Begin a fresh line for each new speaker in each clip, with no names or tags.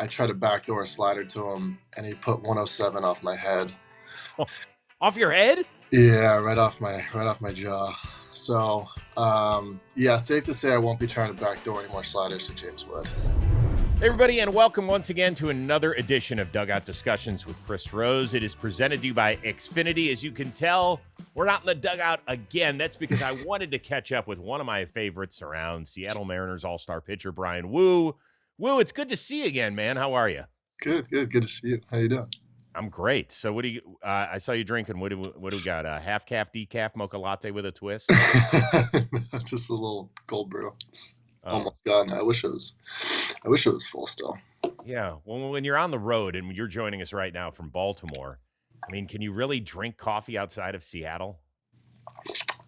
I tried to backdoor a slider to him, and he put 107 off my head.
Off your head?
Yeah, right off my jaw. So, yeah, safe to say I won't be trying to backdoor any more sliders to James Wood.
Hey everybody, and welcome once again to another edition of Dugout Discussions with Chris Rose. It is presented to you by Xfinity. As you can tell, we're not in the dugout again. That's because I wanted to catch up with one of my favorites around, Seattle Mariners all-star pitcher Bryan Woo. Woo, it's good to see you again, man. How are you?
Good to see you. How you doing?
I'm great. So what do you? I saw you drinking. What do we got? A half calf decaf mocha latte with a twist.
Just a little cold brew. It's almost gone. I wish it was full still.
Yeah. Well, when you're on the road and you're joining us right now from Baltimore, I mean, can you really drink coffee outside of Seattle?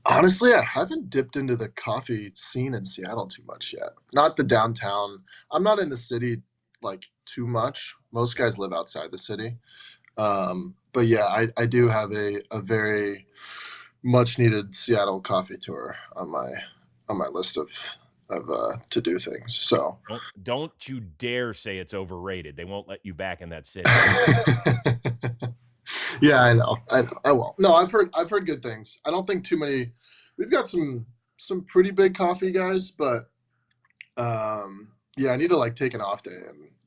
Honestly, I haven't dipped into the coffee scene in Seattle too much yet. Not the downtown. I'm not in the city like too much. Most guys live outside the city. But yeah, I do have a very much needed Seattle coffee tour on my list of to do things. So
don't you dare say it's overrated. They won't let you back in that city.
Yeah, I know. I won't. No, I've heard good things. I don't think too many. We've got some pretty big coffee guys, but yeah, I need to like take an off day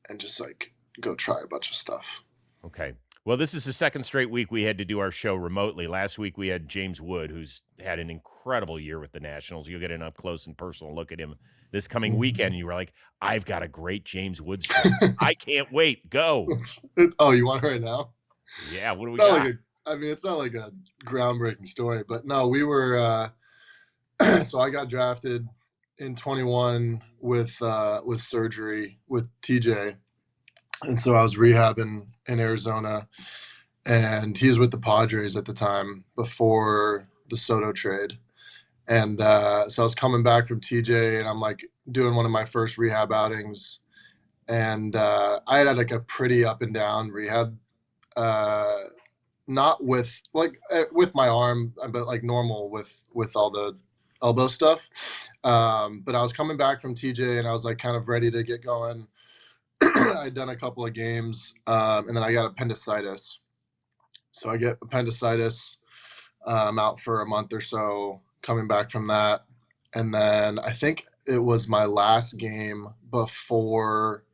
and just like go try a bunch of stuff.
Okay. Well, this is the second straight week we had to do our show remotely. Last week we had James Wood, who's had an incredible year with the Nationals. You'll get an up close and personal look at him this coming weekend. And you were like, I've got a great James Wood story. I can't wait. Go.
Oh, you want it right now?
Yeah. What do we got?
It's not like a groundbreaking story, but no, we were. So I got drafted in 21 with surgery with TJ. And so I was rehabbing in Arizona, and he was with the Padres at the time before the Soto trade. And so I was coming back from TJ, and I'm like doing one of my first rehab outings. And I had like a pretty up and down rehab, not with my arm, but like normal with all the elbow stuff. But I was coming back from TJ, and I was like kind of ready to get going. I'd done a couple of games, and then I got appendicitis. So I get appendicitis. I'm out for a month or so coming back from that. And then I think it was my last game before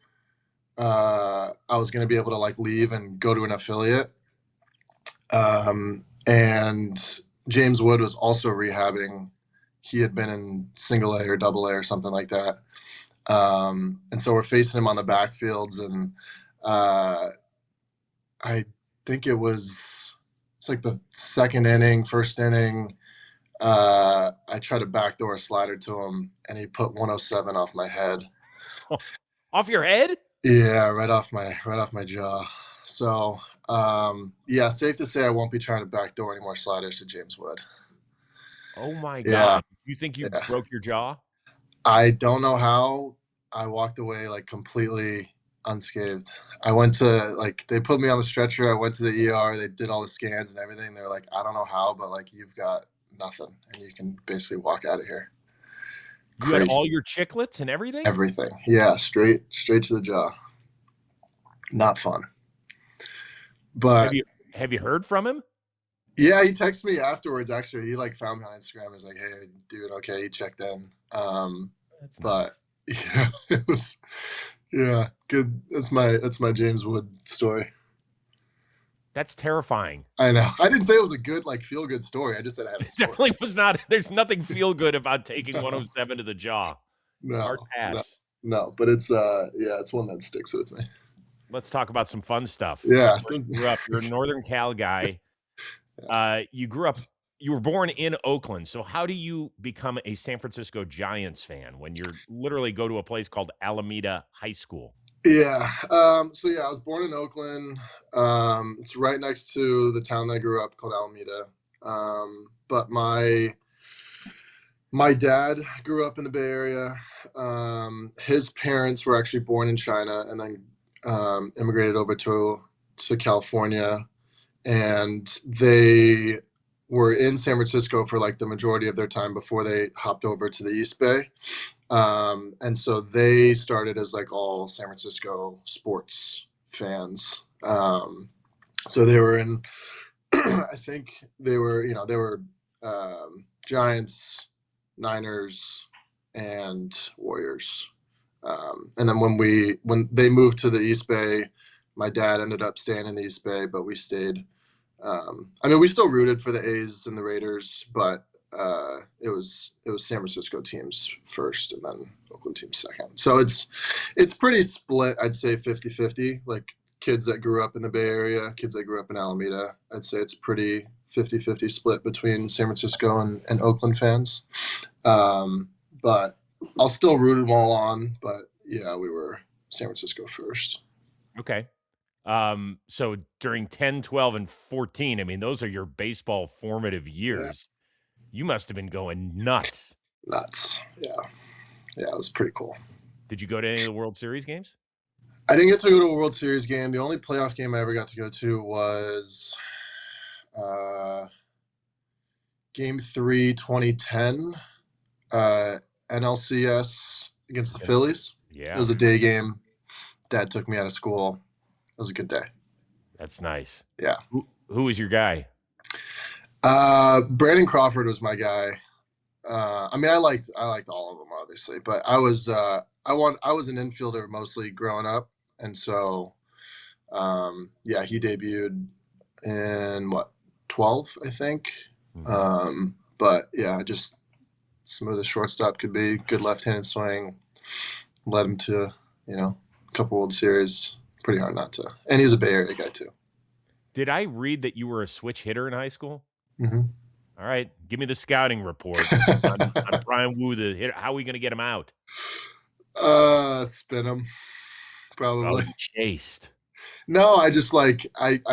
I was going to be able to like leave and go to an affiliate. And James Wood was also rehabbing. He had been in single A or double A or something like that. And so we're facing him on the backfields, and I think it's like the first inning. I tried to backdoor a slider to him, and he put 107 off my head.
Off your head?
Yeah, right off my jaw. So yeah, safe to say I won't be trying to backdoor any more sliders to James Wood.
Oh my God! You think you broke your jaw?
I don't know how. I walked away like completely unscathed. I went to they put me on the stretcher. I went to the ER. They did all the scans and everything. They're like, I don't know how, but like you've got nothing, and you can basically walk out of here.
You had all your chiclets and everything?
Everything. Yeah, straight to the jaw. Not fun. But
have you heard from him?
Yeah, he texted me afterwards. Actually, he like found me on Instagram. He was like, "Hey, dude, okay." He checked in.
That's
but
nice.
Yeah, it was good. That's my James Wood story.
That's terrifying.
I know. I didn't say it was a good feel good story. I just said I had a story.
It definitely was not. There's nothing feel good about taking 107 to the jaw.
No,
hard pass.
No, but it's it's one that sticks with me.
Let's talk about some fun stuff.
Yeah,
you're a Northern Cal guy. You were born in Oakland. So how do you become a San Francisco Giants fan when you literally go to a place called Alameda High School?
Yeah. So yeah, I was born in Oakland. It's right next to the town that I grew up called Alameda. But my dad grew up in the Bay Area. His parents were actually born in China and then immigrated over to California, and they were in San Francisco for like the majority of their time before they hopped over to the East Bay. And so they started as like all San Francisco sports fans. So they were in, I think they were, Giants, Niners, and Warriors. And then when they moved to the East Bay, my dad ended up staying in the East Bay, but we stayed. We still rooted for the A's and the Raiders, but it was San Francisco teams first and then Oakland teams second. So it's pretty split. I'd say 50-50. Like kids that grew up in the Bay Area, kids that grew up in Alameda. I'd say it's pretty 50-50 split between San Francisco and Oakland fans. But I'll still root them all on. But yeah, we were San Francisco first.
Okay. So during 10, 12, and 14, I mean, those are your baseball formative years. Yeah. You must have been going nuts.
Nuts. Yeah. Yeah, it was pretty cool.
Did you go to any of the World Series games?
I didn't get to go to a World Series game. The only playoff game I ever got to go to was Game 3, 2010, NLCS against the Phillies.
Yeah.
It was a day game. Dad took me out of school. It was a good day.
That's nice.
Yeah.
Who was your guy?
Brandon Crawford was my guy. I liked all of them, obviously, but I was an infielder mostly growing up, and so he debuted in 12, I think. Mm-hmm. But yeah, just smooth as shortstop could be, good left-handed swing, led him to a couple World Series. Pretty hard not to. And he was a Bay Area guy too.
Did I read that you were a switch hitter in high school?
Mm-hmm.
All right, give me the scouting report on Bryan Woo, the hitter. How are we going to get him out?
Spin him, probably.
Oh, chased.
No, I just I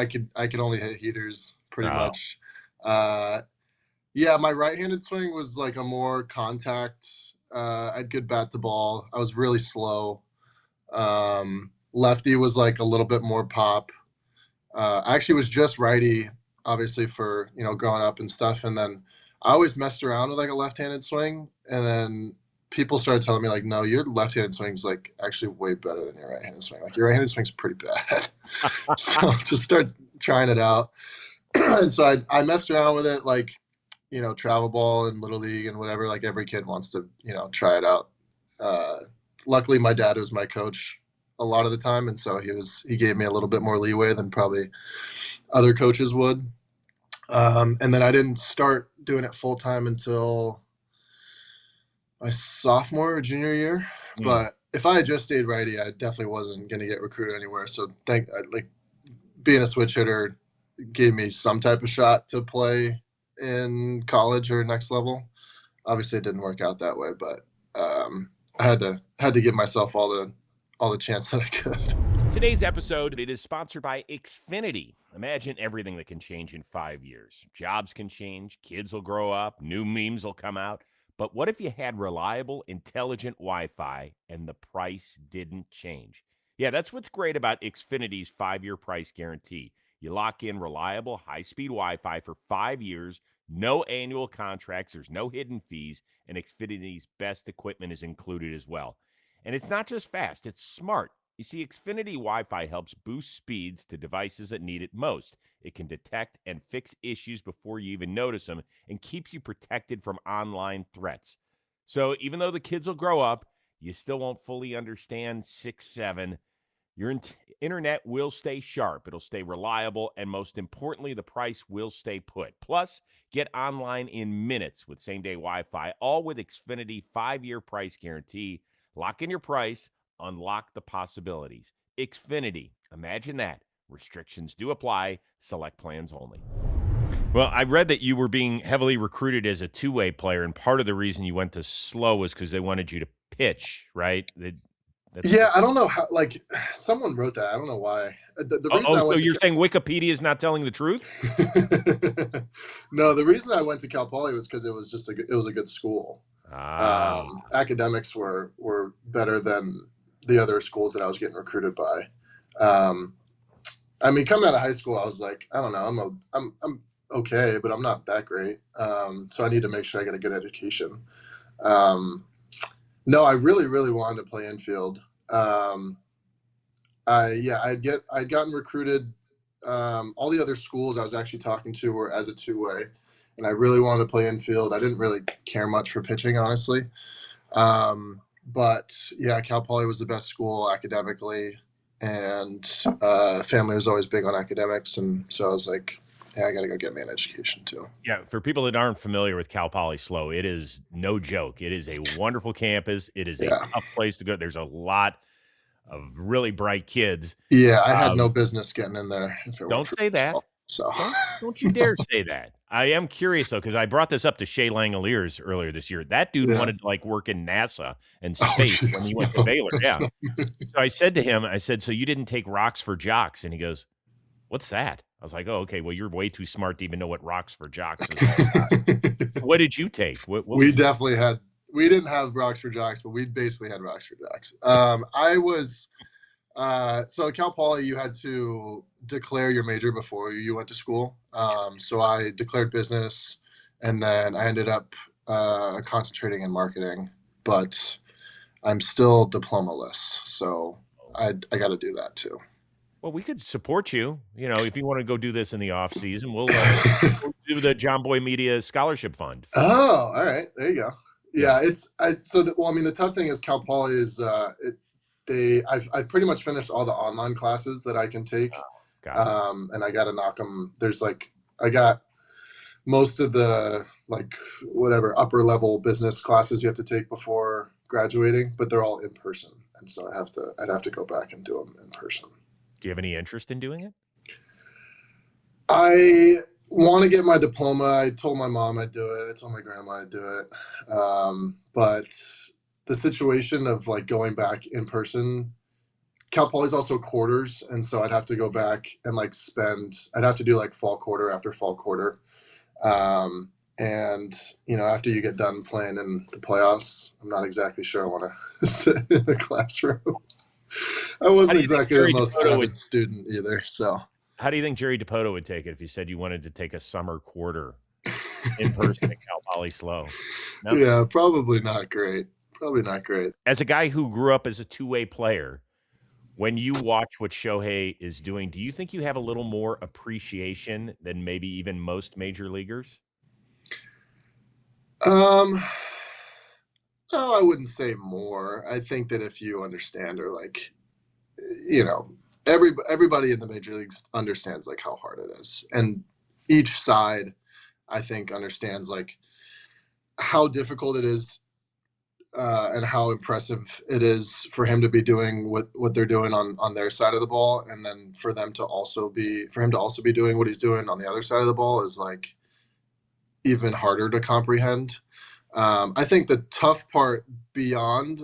could only hit heaters pretty much. Yeah, my right-handed swing was like a more contact. I had good bat to ball. I was really slow. Lefty was like a little bit more pop. I actually was just righty, obviously, for growing up and stuff. And then I always messed around with like a left-handed swing, and then people started telling me like, no, your left-handed swing is like actually way better than your right-handed swing. Like your right-handed swing's pretty bad. So just start trying it out. And so I messed around with it, like travel ball and little league and whatever. Like every kid wants to try it out. Luckily, my dad was my coach a lot of the time, and so he gave me a little bit more leeway than probably other coaches would. And then I didn't start doing it full time until my sophomore or junior year. Mm. But if I had just stayed righty, I definitely wasn't going to get recruited anywhere. So being a switch hitter gave me some type of shot to play in college or next level. Obviously, it didn't work out that way, but I had to give myself all the chance that I could.
Today's episode, it is sponsored by Xfinity. Imagine everything that can change in 5 years. Jobs can change, kids will grow up, new memes will come out. But what if you had reliable, intelligent Wi-Fi and the price didn't change? Yeah, that's what's great about Xfinity's 5-year price guarantee. You lock in reliable, high-speed Wi-Fi for 5 years, no annual contracts, there's no hidden fees, and Xfinity's best equipment is included as well. And it's not just fast, it's smart. You see, Xfinity Wi-Fi helps boost speeds to devices that need it most. It can detect and fix issues before you even notice them and keeps you protected from online threats. So even though the kids will grow up, you still won't fully understand 6-7. Your internet will stay sharp, it'll stay reliable, and most importantly, the price will stay put. Plus, get online in minutes with same-day Wi-Fi, all with Xfinity 5-year price guarantee. Lock in your price, unlock the possibilities. Xfinity, imagine that. Restrictions do apply, select plans only. Well, I read that you were being heavily recruited as a two-way player, and part of the reason you went to slow was because they wanted you to pitch, right?
I don't know how, like, someone wrote that. I don't know why.
So you're saying Wikipedia is not telling the truth?
No, the reason I went to Cal Poly was because it was a good school. Academics were better than the other schools that I was getting recruited by. Coming out of high school, I was like, I don't know, I'm okay, but I'm not that great. So I need to make sure I get a good education. No, I really, really wanted to play infield. I'd gotten recruited. All the other schools I was actually talking to were as a two-way, and I really wanted to play infield. I didn't really care much for pitching, honestly. But yeah, Cal Poly was the best school academically, and family was always big on academics, and so I was like, yeah, I got to go get me an education too.
Yeah, for people that aren't familiar with Cal Poly SLO, it is no joke. It is a wonderful campus. It is a
Yeah.
tough place to go. There's a lot of really bright kids.
Yeah, I had no business getting in there if it weren't
Don't
for
say that.
baseball, so.
Don't you dare say that. I am curious though, because I brought this up to Shea Langoliers earlier this year. That dude
Yeah.
wanted to like work in NASA and space when he went to Baylor. Yeah. So I said to him, I said, so you didn't take rocks for jocks? And he goes, what's that? I was like, oh, okay. Well, you're way too smart to even know what rocks for jocks is all about. What did you take? What
We definitely had. We didn't have rocks for jocks, but we basically had rocks for jocks. I was so at Cal Poly, you had to declare your major before you went to school. So I declared business, and then I ended up concentrating in marketing. But I'm still diploma-less, so I got to do that too.
Well, we could support you. You know, if you want to go do this in the off season, we'll do the Jomboy Media Scholarship Fund.
Oh, all right, there you go. Yeah, the tough thing is Cal Poly is I've pretty much finished all the online classes that I can take, and I got to knock them. I got most of the whatever upper level business classes you have to take before graduating, but they're all in person, and so I'd have to go back and do them in person.
Do you have any interest in doing it?
I want to get my diploma. I told my mom I'd do it. I told my grandma I'd do it. But the situation of going back in person, Cal Poly's also quarters, and so I'd have to go back and I'd have to do fall quarter after fall quarter. And after you get done playing in the playoffs, I'm not exactly sure I want to sit in a classroom. I wasn't exactly the most avid student either. So
how do you think Jerry DePoto would take it if you said you wanted to take a summer quarter in person at Cal Poly SLO?
No? Yeah, probably not great. Probably not great.
As a guy who grew up as a two-way player, when you watch what Shohei is doing, do you think you have a little more appreciation than maybe even most major leaguers?
No, I wouldn't say more. I think that if you understand, or everybody in the major leagues understands how hard it is, and each side, I think, understands how difficult it is, and how impressive it is for him to be doing what they're doing on their side of the ball, and then for him to also be doing what he's doing on the other side of the ball is even harder to comprehend. I think the tough part beyond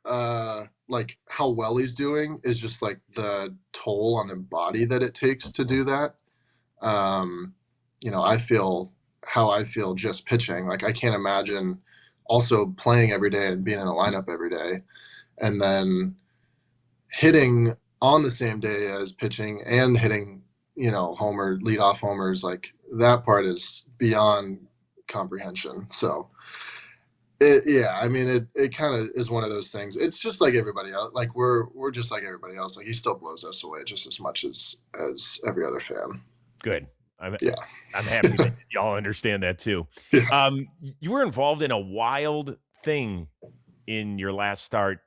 how well he's doing is just the toll on the body that it takes to do that. I feel how I feel just pitching. I can't imagine also playing every day and being in the lineup every day, and then hitting on the same day as pitching and hitting, leadoff homers. That part is beyond comprehension. So it kind of is one of those things. It's just like everybody else. We're just like everybody else. He still blows us away just as much as every other fan.
Good. I'm happy that y'all understand that too.
Yeah.
You were involved in a wild thing in your last start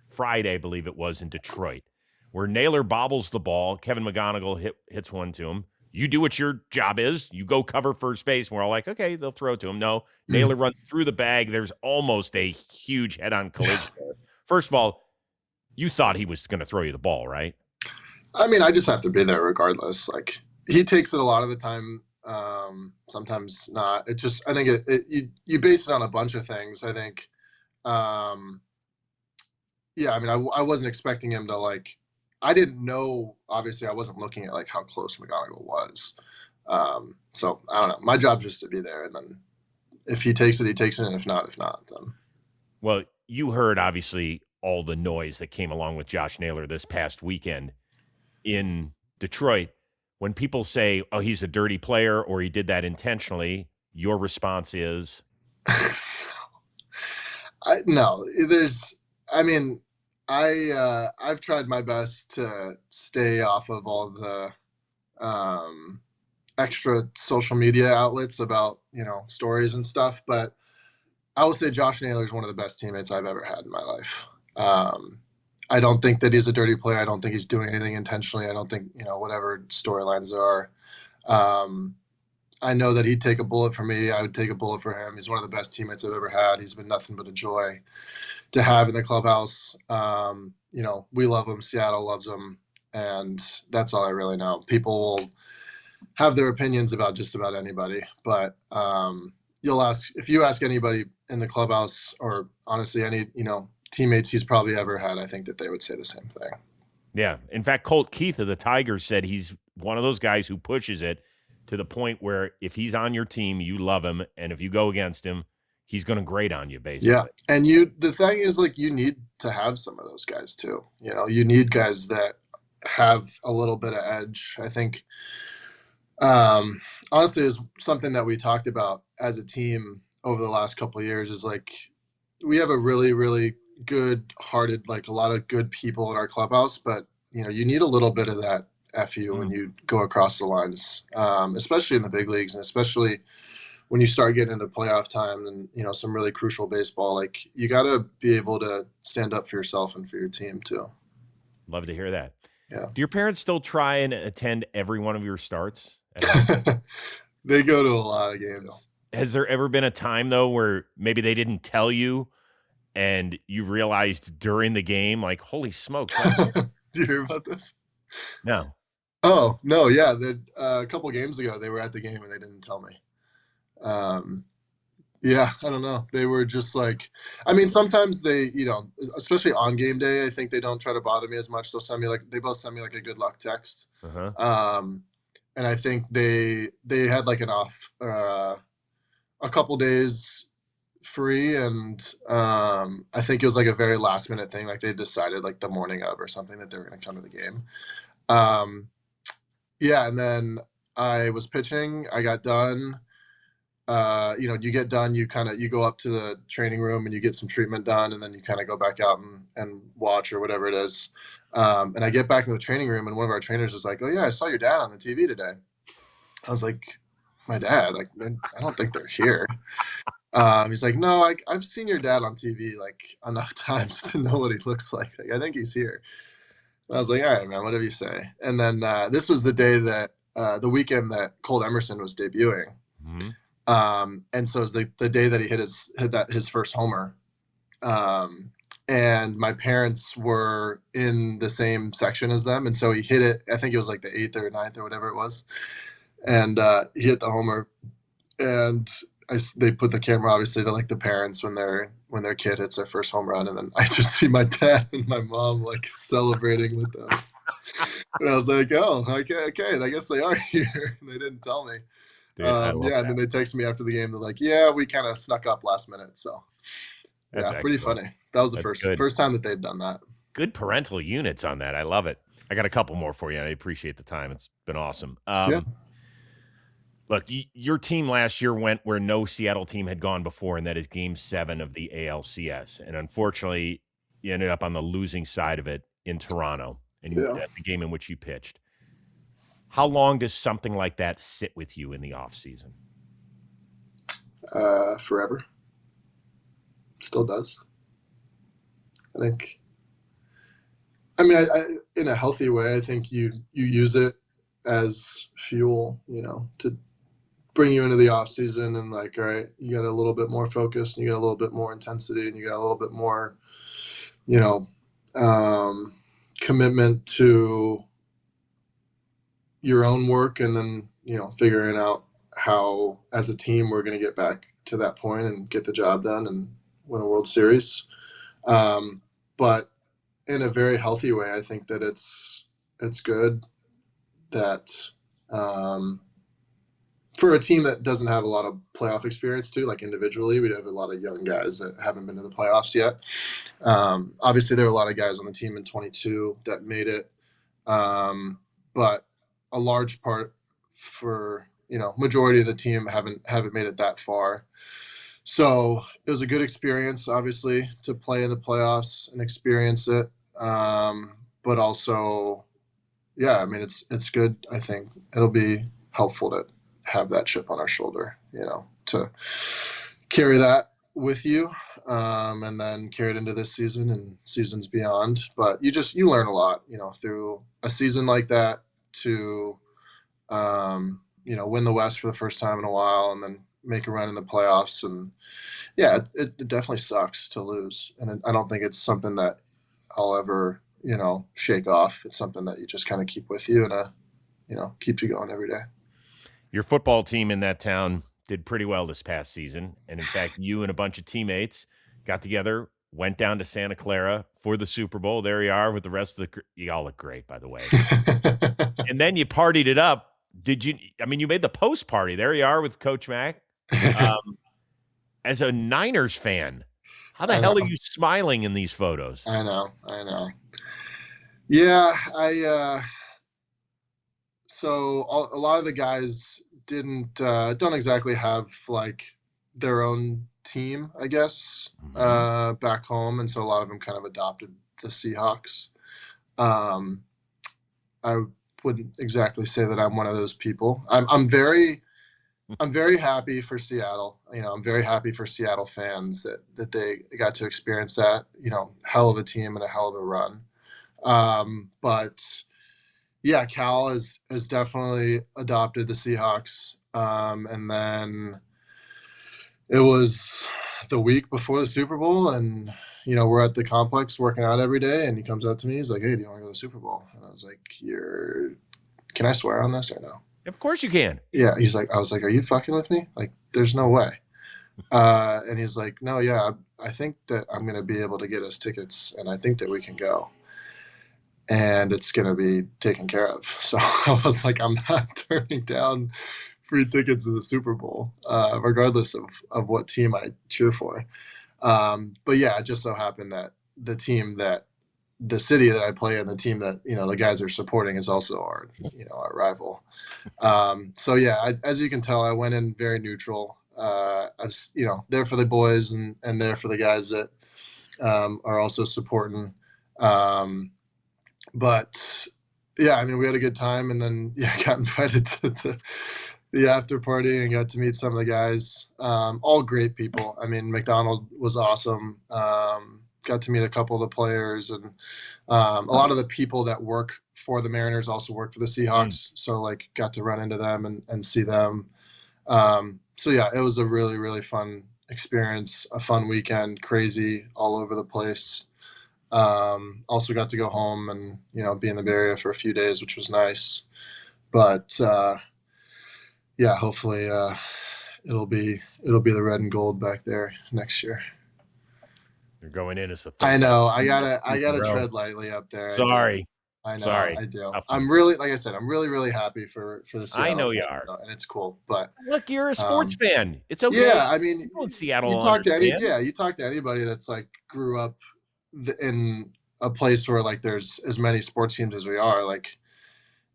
Friday, I believe it was, in Detroit, where Naylor bobbles the ball. Kevin McGonigal hits one to him. You do what your job is. You go cover first base. And we're all like, okay, they'll throw it to him. No, Naylor runs through the bag. There's almost a huge head-on collision. Yeah. First of all, you thought he was going to throw you the ball, right?
I mean, I just have to be there regardless. He takes it a lot of the time. Sometimes not. It just, I think you base it on a bunch of things. I think, I wasn't expecting him to I didn't know, obviously I wasn't looking at how close McGonigal was. So I don't know. My job's just to be there. And then if he takes it, he takes it. And if not, then.
Well, you heard obviously all the noise that came along with Josh Naylor this past weekend in Detroit. When people say, oh, he's a dirty player or he did that intentionally, your response is?
No, there's. I mean, I've tried my best to stay off of all the extra social media outlets about stories and stuff, but I will say Josh Naylor is one of the best teammates I've ever had in my life. Um, I don't think that he's a dirty player. I don't think he's doing anything intentionally. I don't think whatever storylines there are. Um, I know that he'd take a bullet for me. I would take a bullet for him. He's one of the best teammates I've ever had. He's been nothing but a joy to have in the clubhouse. We love him. Seattle loves him. And that's all I really know. People will have their opinions about just about anybody. But if you ask anybody in the clubhouse or honestly any, teammates he's probably ever had, I think that they would say the same thing.
Yeah. In fact, Colt Keith of the Tigers said he's one of those guys who pushes it to the point where if he's on your team, you love him. And if you go against him, he's going to grate on you, basically.
Yeah. And the thing is, like, you need to have some of those guys too. You need guys that have a little bit of edge. I think, honestly, is something that we talked about as a team over the last couple of years is like, we have a really, really good hearted, like a lot of good people in our clubhouse, but you need a little bit of that FU when you go across the lines, especially in the big leagues and especially when you start getting into playoff time and some really crucial baseball. Like, you got to be able to stand up for yourself and for your team too.
Love to hear that.
Yeah.
Do your parents still try and attend every one of your starts?
They go to a lot of games.
Has there ever been a time though where maybe they didn't tell you and you realized during the game, like, holy smokes?
Do you hear about this?
No.
Oh, no. Yeah. A couple games ago, they were at the game and they didn't tell me. Yeah, I don't know. They were just like, I mean, sometimes they, especially on game day, I think they don't try to bother me as much. They both send me like a good luck text.
Uh-huh.
And I think they had like an off, a couple days free. And I think it was like a very last minute thing. Like, they decided like the morning of or something that they were going to come to the game. Yeah. And then I was pitching, I got done. You get done, you go up to the training room and you get some treatment done, and then you kind of go back out and watch or whatever it is. And I get back into the training room and one of our trainers is like, "Oh yeah, I saw your dad on the TV today." I was like, "My dad? Like, I don't think they're here." He's like, "No, I've seen your dad on TV like enough times to know what he looks like. Like, I think he's here." And I was like, "All right, man, whatever you say." And then this was the day that the weekend that Cole Emerson was debuting.
Mm-hmm.
And so it was the day that he hit his first homer. And my parents were in the same section as them. And so he hit it, I think it was like the 8th or 9th or whatever it was. And he hit the homer. And they put the camera obviously to like the parents when their kid hits their first home run. And then I just see my dad and my mom like celebrating with them. And I was like, "Oh, okay, I guess they are here." And they didn't tell me.
Dude,
And then they texted me after the game. They're like, "Yeah, we kind of snuck up last minute." So,
That's
pretty funny. That was the
That's
first time that they'd done that.
Good parental units on that. I love it. I got a couple more for you. I appreciate the time. It's been awesome.
Yeah.
Look, your team last year went where no Seattle team had gone before, and that is Game 7 of the ALCS. And unfortunately, you ended up on the losing side of it in Toronto, and that's the game in which you pitched. How long does something like that sit with you in the off season?
Forever. Still does. I think. I mean, I in a healthy way, I think you use it as fuel, to bring you into the off season and like, all right, you got a little bit more focus, and you got a little bit more intensity, and you got a little bit more, commitment to your own work, and then figuring out how as a team we're going to get back to that point and get the job done and win a World Series. But in a very healthy way, I think that it's good that for a team that doesn't have a lot of playoff experience too, like individually, we have a lot of young guys that haven't been to the playoffs yet. Obviously there were a lot of guys on the team in 22 that made it. But a large part for, majority of the team haven't made it that far. So it was a good experience, obviously, to play in the playoffs and experience it. But also, yeah, I mean, it's good. I think it'll be helpful to have that chip on our shoulder, to carry that with you, and then carry it into this season and seasons beyond. But you learn a lot, through a season like that to, win the West for the first time in a while, and then make a run in the playoffs. And yeah, it definitely sucks to lose, and I don't think it's something that I'll ever shake off. It's something that you just kind of keep with you and keeps you going every day.
Your football team in that town did pretty well this past season. And in fact, you and a bunch of teammates got together, went down to Santa Clara for the Super Bowl. There you are with the rest of you all look great, by the way. And then you partied it up. You made the post party. There you are with Coach Mack. As a Niners fan, how the hell are you smiling in these photos?
I know. Yeah, so a lot of the guys don't exactly have like their own team, I guess, back home, and so a lot of them kind of adopted the Seahawks. I wouldn't exactly say that I'm one of those people. I'm very happy for Seattle. I'm very happy for Seattle fans that they got to experience that. Hell of a team and a hell of a run. But yeah, Cal has definitely adopted the Seahawks. And then it was the week before the Super Bowl, and we're at the complex working out every day, and he comes up to me. He's like, "Hey, do you want to go to the Super Bowl?" And I was like, "Can I swear on this or no?"
Of course you can.
Yeah, I was like, "Are you fucking with me? Like, there's no way." And he's like, "No, yeah, I think that I'm going to be able to get us tickets, and I think that we can go. And it's going to be taken care of." So I was like, I'm not turning down free tickets to the Super Bowl, regardless of what team I cheer for. But yeah, it just so happened that the city that I play in, the team that, the guys are supporting is also our rival. So yeah, as you can tell, I went in very neutral. I was, there for the boys and there for the guys that are also supporting. But yeah, I mean, we had a good time, and then got invited to the after party and got to meet some of the guys. All great people. I mean, McDonald was awesome. Got to meet a couple of the players, and a lot of the people that work for the Mariners also work for the Seahawks. So like, got to run into them and see them. So yeah, it was a really, really fun experience, a fun weekend, crazy all over the place. Also got to go home and be in the Bay Area for a few days, which was nice. But yeah, hopefully it'll be the red and gold back there next year.
You're going in as a
I know. I gotta tread lightly up there.
Sorry.
I know.
Sorry.
I do. I'm really, like I said, I'm really, really happy for the Seattle.
I know you are,
and it's cool. But
look, you're a sports fan. It's okay.
Yeah, I mean,
people in Seattle
you talk to anybody that's like grew up in a place where like there's as many sports teams as we are. Like,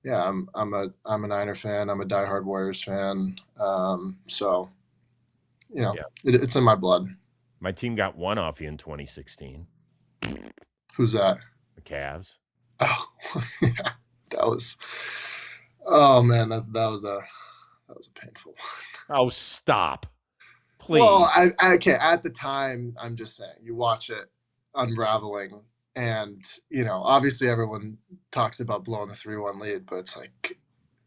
yeah, I'm a Niner fan. I'm a diehard Warriors fan. So it's in my blood.
My team got one off you in 2016.
Who's that?
The Cavs.
Oh, yeah, that was. Oh man, that was a painful one.
Oh, stop, please.
Well, okay. At the time, I'm just saying, you watch it unraveling, and obviously everyone talks about blowing the 3-1 lead, but it's like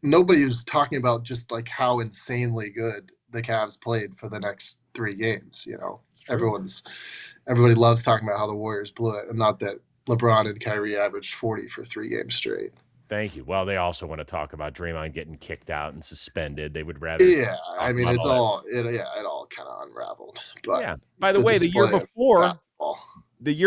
nobody was talking about just like how insanely good the Cavs played for the next 3 games. Everybody loves talking about how the Warriors blew it, and not that LeBron and Kyrie averaged 40 for 3 games straight.
Thank you. Well, they also want to talk about Draymond getting kicked out and suspended. They would rather.
Yeah, I mean, it all kind of unraveled. But
yeah. By the way, the year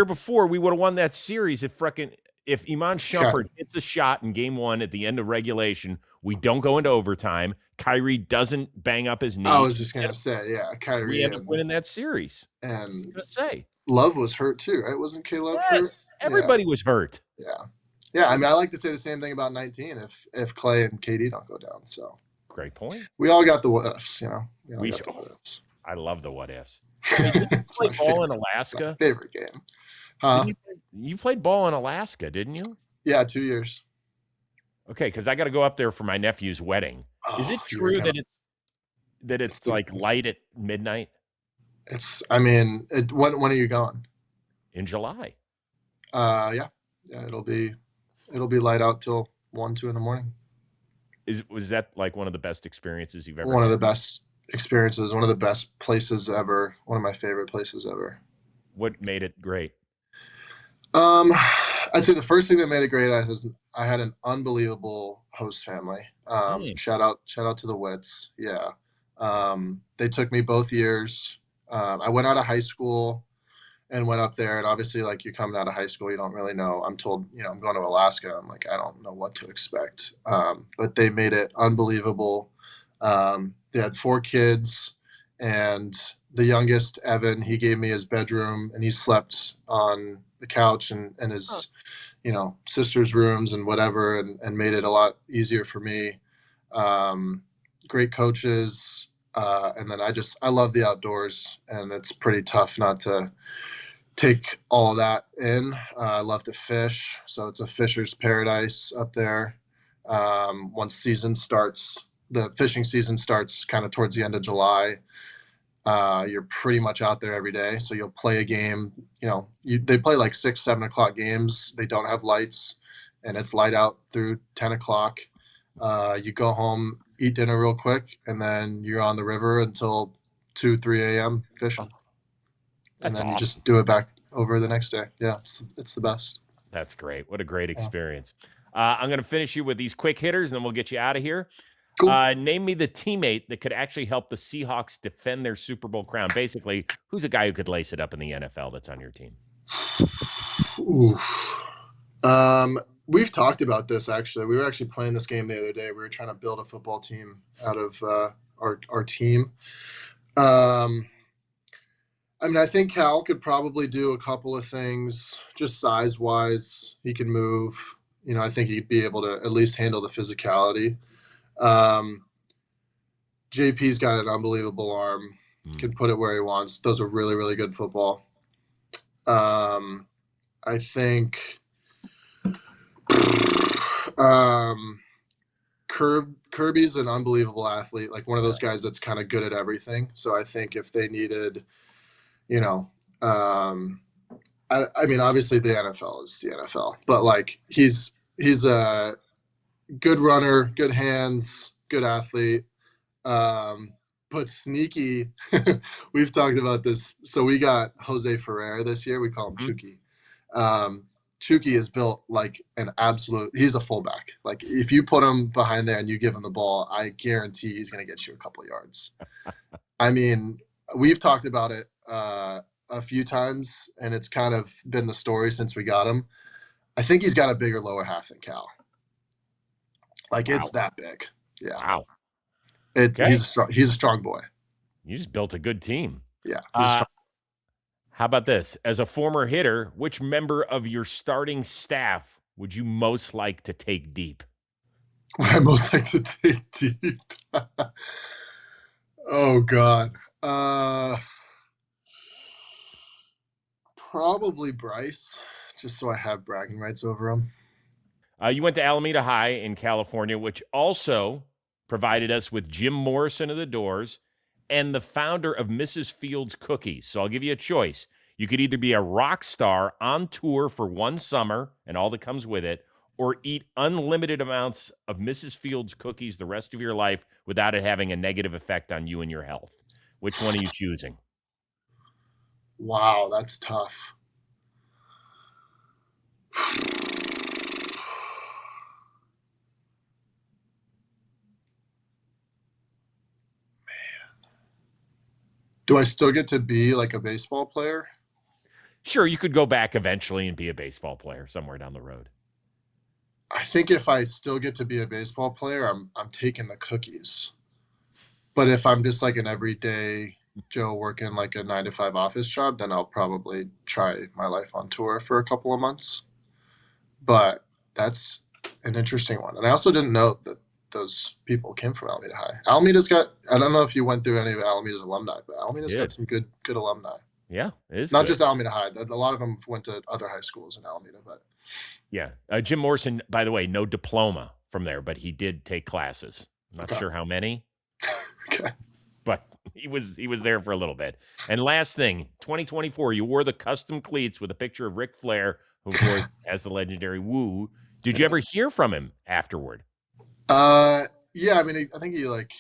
before, we would have won that series if Iman Shumpert hits a shot in game 1 at the end of regulation. We don't go into overtime. Kyrie doesn't bang up his knee.
I was just gonna say, yeah, Kyrie.
We end up winning that series.
And
I was gonna say,
Love was hurt too, right? Wasn't K Love hurt?
Everybody was hurt.
Yeah. I mean, I like to say the same thing about 19 if Clay and KD don't go down. So
great point.
We all got the what ifs,
I love the what ifs. Hey, did you
It's
play
my
ball in
favorite. It's my
Alaska?
favorite game. Huh?
Didn't you played ball in Alaska, didn't you?
Yeah, 2 years.
Okay, because I got to go up there for my nephew's wedding. Is it
Oh, you're
true
gonna.
that it's
Dude,
like light at midnight
it's. I mean, when are you going?
in July?
Yeah, yeah. It'll be light out till 1, 2 in the morning.
Was that like one of the best experiences you've ever
One of
had?
the best experiences. One of the best places ever. One of my favorite places ever.
What made it great?
Um, I'd say the first thing that made it great is I had an unbelievable host family.
Mm.
Shout out to the Wits. Yeah. They took me both years. I went out of high school and went up there, and obviously, like, you're coming out of high school, you don't really know. I'm told, I'm going to Alaska. I'm like, I don't know what to expect. But they made it unbelievable. They had 4 kids, and the youngest, Evan, he gave me his bedroom, and he slept on the couch and
Huh.
his, sister's rooms and whatever, and made it a lot easier for me. Great coaches. And then I love the outdoors, and it's pretty tough not to take all that in. I love to fish, so it's a fisher's paradise up there. Once season starts, the fishing season starts kind of towards the end of July. You're pretty much out there every day, so you'll play a game. They play like 6, 7 o'clock games. They don't have lights, and it's light out through 10 o'clock. You go home, eat dinner real quick, and then you're on the river until 2, 3 a.m.
Oh,
fishing, and
that's
then you
awesome.
just do it back over the next day. Yeah, it's the best.
That's great. What a great
Yeah.
experience. I'm going to finish you with these quick hitters, and then we'll get you out of here.
Cool.
Name me the teammate that could actually help the Seahawks defend their Super Bowl crown. Basically, who's a guy who could lace it up in the NFL that's on your team?
Oof. We've talked about this actually. We were actually playing this game the other day. We were trying to build a football team out of our team. Um, I mean, I think Cal could probably do a couple of things just size wise. He can move. I think he'd be able to at least handle the physicality. Um, JP's got an unbelievable arm. Can put it where he wants. Those are really, really good football. I think um, Kirby's an unbelievable athlete, like one of those guys that's kind of good at everything. So I think if they needed, you know, um, I mean, obviously the NFL is the NFL, but like he's a good runner, good hands, good athlete. But sneaky. We've talked about this. So we got Jose Ferrer this year. We call him
Mhm.
Chucky. Um, Chucky is built like an absolute. He's a fullback. Like if you put him behind there and you give him the ball, I guarantee he's going to get you a couple of yards. I mean, we've talked about it a few times, and it's kind of been the story since we got him. I think he's got a bigger lower half than Cal. Like it's
Wow.
that big. Yeah.
Wow.
He's
Okay.
a strong boy.
You just built a good team.
Yeah. He's a
Uh,
strong.
how about this? As a former hitter, which member of your starting staff would you most like to take deep?
What I most like to take deep. Oh God. Uh, Probably Bryce, just so I have bragging rights over him.
You went to Alameda High in California, which also provided us with Jim Morrison of the Doors and the founder of Mrs. Fields Cookies. So I'll give you a choice. You could either be a rock star on tour for one summer and all that comes with it, or eat unlimited amounts of Mrs. Fields cookies the rest of your life without it having a negative effect on you and your health. Which one are you choosing?
Wow, that's tough. Do I still get to be like a baseball player?
Sure, you could go back eventually and be a baseball player somewhere down the road.
I think if I still get to be a baseball player, I'm taking the cookies. But if I'm just like an everyday Joe working like a 9 to 5 office job, then I'll probably try my life on tour for a couple of months. But that's an interesting one. And I also didn't know that those people came from Alameda High. Alameda's got, I don't know if you went through any of Alameda's alumni, but Alameda's got some good alumni.
Yeah, it is
not
good.
just Alameda High. A lot of them went to other high schools in Alameda, but
yeah. Jim Morrison, by the way, no diploma from there, but he did take classes. Not sure how many.
Okay.
But he was there for a little bit. And last thing, 2024, you wore the custom cleats with a picture of Ric Flair, who of course has the legendary Woo. Did you ever hear from him afterward?
Yeah, I mean, I think he like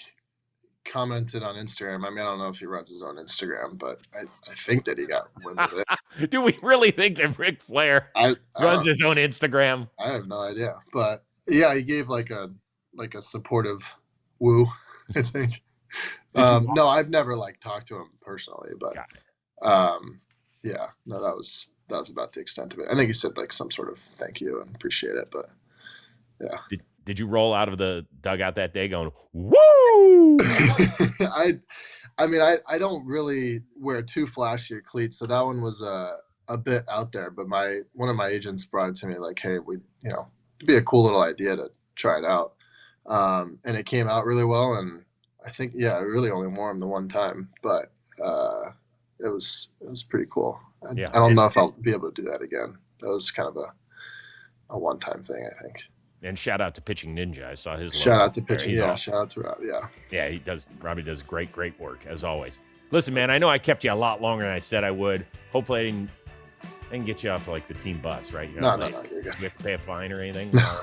commented on Instagram. I mean, I don't know if he runs his own Instagram, but I think that he got wind of it.
Do we really think that Ric Flair runs his own Instagram?
I have no idea, but yeah, he gave like a supportive Woo, I think. No, I've never like talked to him personally, but yeah, no, that was about the extent of it. I think he said like some sort of thank you and appreciate it, but yeah.
Did you roll out of the dugout that day going, woo?
I mean, I don't really wear too flashy cleats, so that one was a bit out there. But one of my agents brought it to me like, hey, it'd be a cool little idea to try it out, and it came out really well. And I think I really only wore them the one time, but it was pretty cool. I don't know if I'll be able to do that again. That was kind of a one-time thing, I think.
And shout out to Pitching Ninja. I saw his
shout out to Pitching. Yeah, shout out to Rob. Yeah.
Yeah, Robbie does great work as always. Listen, man, I know I kept you a lot longer than I said I would. Hopefully I didn't get you off like the team bus, right?
No, you're good.
You have to pay a fine or anything? No.